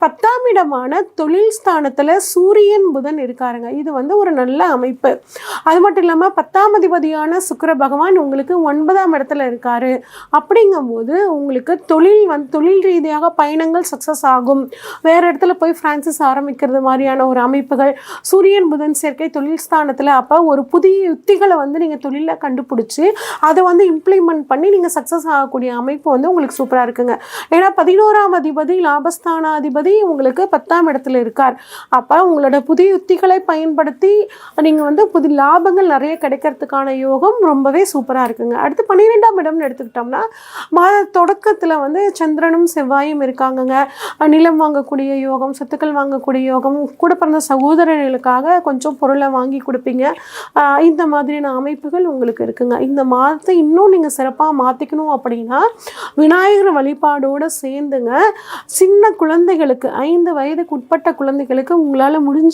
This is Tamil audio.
10ஆம் இடமான தொழில் ஸ்தானத்தில் சூரியன் புதன் இருக்காருங்க. இது வந்து ஒரு நல்ல அமைப்பு. அது மட்டும் இல்லாமல் 10ஆம் அதிபதியான சுக்கிர பகவான் உங்களுக்கு 9ஆம் இடத்துல இருக்காரு. அப்படிங்கும்போது உங்களுக்கு தொழில் ரீதியாக பயணங்கள் சக்ஸஸ் ஆகும். வேறு இடத்துல போய் ஃப்ரான்சைஸ் ஆரம்பிக்கிறது மாதிரியான ஒரு அமைப்புகள், சூரியன் புதன் சேர்க்கை தொழில் ஸ்தானத்தில். அப்போ ஒரு புதிய யுத்திகளை வந்து நீங்கள் தொழிலில் கண்டுபிடிச்சி அதை வந்து இம்ப்ளிமெண்ட் பண்ணி நீங்கள் சக்ஸஸ் ஆகக்கூடிய அமைப்பு வந்து உங்களுக்கு சூப்பராக இருக்குங்க. ஏன்னா 11ஆம் அதிபதி லாபஸ்தானாதிபதி உங்களுக்கு 10ஆம் இடத்துல இருக்கார். அப்போ உங்களோட புதிய யுத்திகளை பயன்படுத்தி நீங்கள் வந்து புதிய லாபங்கள் நிறைய கிடைக்கிறதுக்கான யோகம் ரொம்பவே சூப்பராக இருக்குங்க. அடுத்து 12ஆம் இடம்னு எடுத்துக்கிட்டோம்னா மாத தொடக்கத்தில் வந்து சந்திரனும் செவ்வாயும் இருக்காங்கங்க. நிலம் வாங்கக்கூடிய யோகம், சொத்துக்கள் வாங்கக்கூடிய யோகம், கூட பிறந்த சகோதரர்களுக்காக கொஞ்சம் பொருளை வாங்கி கொடுப்பீங்க. இந்த மாதிரியான அமைப்புகள் உங்களுக்கு இருக்குங்க. இந்த மாதத்தை இன்னும் நீங்கள் சிறப்பாக மாற்றிக்கணும் அப்படின்னா விநாயகர் வழிபாடோடு சேர்ந்துங்க சின்ன குழந்தைகளுக்கு 5 வயதுக்கு உட்பட்ட குழந்தைகளுக்கு உங்களால் முடிஞ்ச